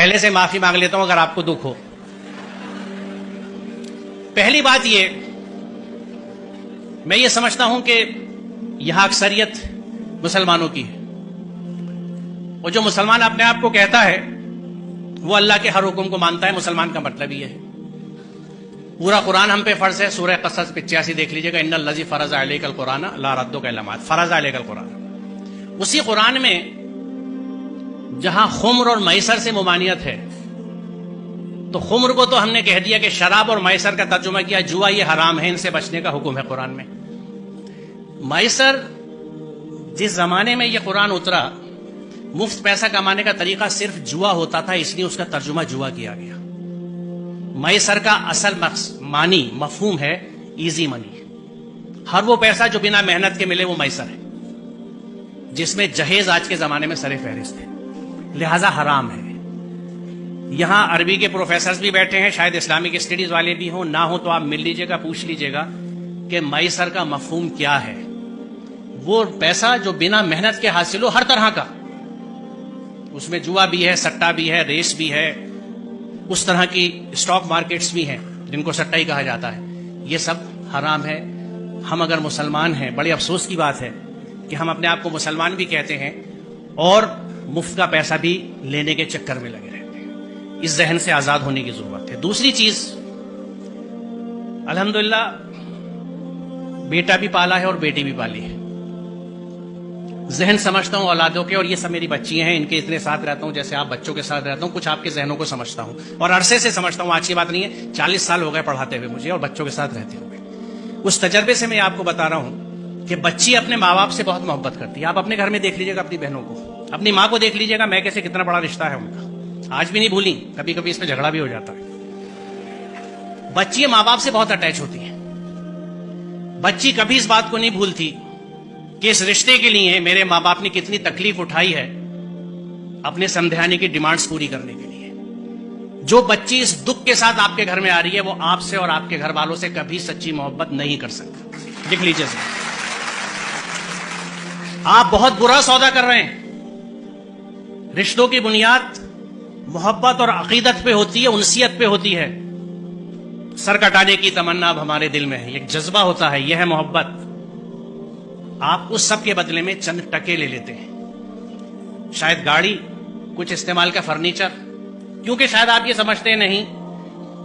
پہلے سے معافی مانگ لیتا ہوں اگر آپ کو دکھ ہو۔ پہلی بات یہ، میں یہ سمجھتا ہوں کہ یہاں اکثریت مسلمانوں کی ہے، اور جو مسلمان اپنے آپ کو کہتا ہے وہ اللہ کے ہر حکم کو مانتا ہے۔ مسلمان کا مطلب یہ ہے، پورا قرآن ہم پہ فرض ہے۔ سورہ قصص 85 دیکھ لیجئے گا، ان الذی فرض علیک القرآن لا ردک الا بعد، فرض علیک القرآن۔ اسی قرآن میں جہاں خمر اور میسر سے ممانعت ہے، تو خمر کو تو ہم نے کہہ دیا کہ شراب، اور میسر کا ترجمہ کیا جوا، یہ حرام ہے، ان سے بچنے کا حکم ہے قرآن میں۔ میسر، جس زمانے میں یہ قرآن اترا، مفت پیسہ کمانے کا طریقہ صرف جوا ہوتا تھا، اس لیے اس کا ترجمہ جوا کیا گیا۔ میسر کا اصل معنی مفہوم ہے ایزی منی، ہر وہ پیسہ جو بنا محنت کے ملے وہ میسر ہے، جس میں جہیز آج کے زمانے میں سر فہرست ہے، لہذا حرام ہے۔ یہاں عربی کے پروفیسرز بھی بیٹھے ہیں، شاید اسلامک اسٹڈیز والے بھی ہوں، نہ ہوں تو آپ مل لیجئے گا، پوچھ لیجئے گا کہ میسر کا مفہوم کیا ہے۔ وہ پیسہ جو بنا محنت کے حاصل ہو، ہر طرح کا، اس میں جوا بھی ہے، سٹا بھی ہے، ریس بھی ہے، اس طرح کی اسٹاک مارکیٹس بھی ہیں جن کو سٹا ہی کہا جاتا ہے، یہ سب حرام ہے۔ ہم اگر مسلمان ہیں، بڑے افسوس کی بات ہے کہ ہم اپنے آپ کو مسلمان بھی کہتے ہیں اور مفت کا پیسہ بھی لینے کے چکر میں لگے رہتے ہیں۔ اس ذہن سے آزاد ہونے کی ضرورت ہے۔ دوسری چیز، الحمدللہ بیٹا بھی پالا ہے اور بیٹی بھی پالی ہے، ذہن سمجھتا ہوں اولادوں کے، اور یہ سب میری بچیاں ہیں، ان کے اتنے ساتھ رہتا ہوں جیسے آپ بچوں کے ساتھ رہتا ہوں، کچھ آپ کے ذہنوں کو سمجھتا ہوں، اور عرصے سے سمجھتا ہوں، آج کی بات نہیں ہے، 40 سال ہو گئے پڑھاتے ہوئے مجھے اور بچوں کے ساتھ رہتے ہوئے۔ اس تجربے سے میں آپ کو بتا رہا ہوں کہ بچی اپنے ماں باپ سے بہت محبت کرتی ہے۔ آپ اپنے گھر میں دیکھ لیجیے گا، اپنی بہنوں کو، اپنی ماں کو دیکھ لیجیے گا، میں کیسے کتنا بڑا رشتہ ہے ان کا، آج بھی نہیں بھولی، کبھی کبھی اس پہ جھگڑا بھی ہو جاتا ہے۔ بچی ماں باپ سے بہت اٹیچ ہوتی ہے، بچی کبھی اس بات کو نہیں بھولتی کہ اس رشتے کے لیے میرے ماں باپ نے کتنی تکلیف اٹھائی ہے اپنے سمدھانے کی ڈیمانڈز پوری کرنے کے لیے۔ جو بچی اس دکھ کے ساتھ آپ کے گھر میں آ رہی ہے، وہ آپ سے اور آپ کے گھر والوں سے کبھی سچی محبت نہیں کر سکتی، لکھ لیجیے۔ آپ بہت برا سودا کر رہے ہیں۔ رشتوں کی بنیاد محبت اور عقیدت پہ ہوتی ہے، انسیت پہ ہوتی ہے۔ سر کٹانے کی تمنا اب ہمارے دل میں ہے، ایک جذبہ ہوتا ہے، یہ ہے محبت۔ آپ اس سب کے بدلے میں چند ٹکے لے لیتے ہیں، شاید گاڑی، کچھ استعمال کا فرنیچر، کیونکہ شاید آپ یہ سمجھتے نہیں،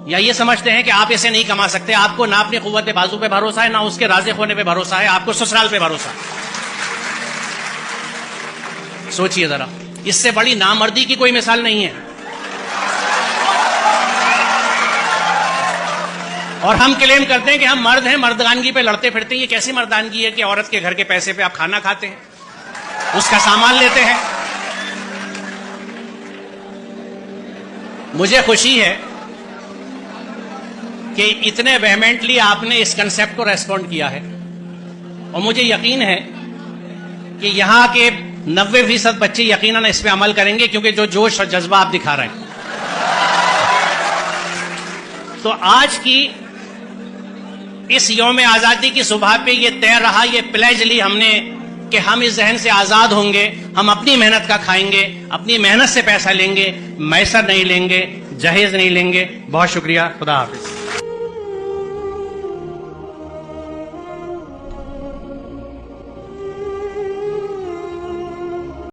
یا یہ سمجھتے ہیں کہ آپ اسے نہیں کما سکتے۔ آپ کو نہ اپنی قوت بازو پہ بھروسہ ہے، نہ اس کے رازق ہونے پہ بھروسہ ہے، آپ کو سسرال پہ بھروسہ ہے۔ سوچئے ذرا، اس سے بڑی نامردی کی کوئی مثال نہیں ہے۔ اور ہم کلیم کرتے ہیں کہ ہم مرد ہیں، مردانگی پہ لڑتے پھرتے ہیں۔ یہ کیسی مردانگی ہے کہ عورت کے گھر کے پیسے پہ آپ کھانا کھاتے ہیں، اس کا سامان لیتے ہیں؟ مجھے خوشی ہے کہ اتنے ویہمنٹلی آپ نے اس کنسپٹ کو ریسپونڈ کیا ہے، اور مجھے یقین ہے کہ یہاں کے 90% بچے یقیناً اس پہ عمل کریں گے، کیونکہ جو جوش اور جذبہ آپ دکھا رہے ہیں۔ تو آج کی اس یوم آزادی کی صبح پہ یہ طے رہا، یہ پلیج لی ہم نے کہ ہم اس ذہن سے آزاد ہوں گے، ہم اپنی محنت کا کھائیں گے، اپنی محنت سے پیسہ لیں گے، میسر نہیں لیں گے، جہیز نہیں لیں گے۔ بہت شکریہ، خدا حافظ۔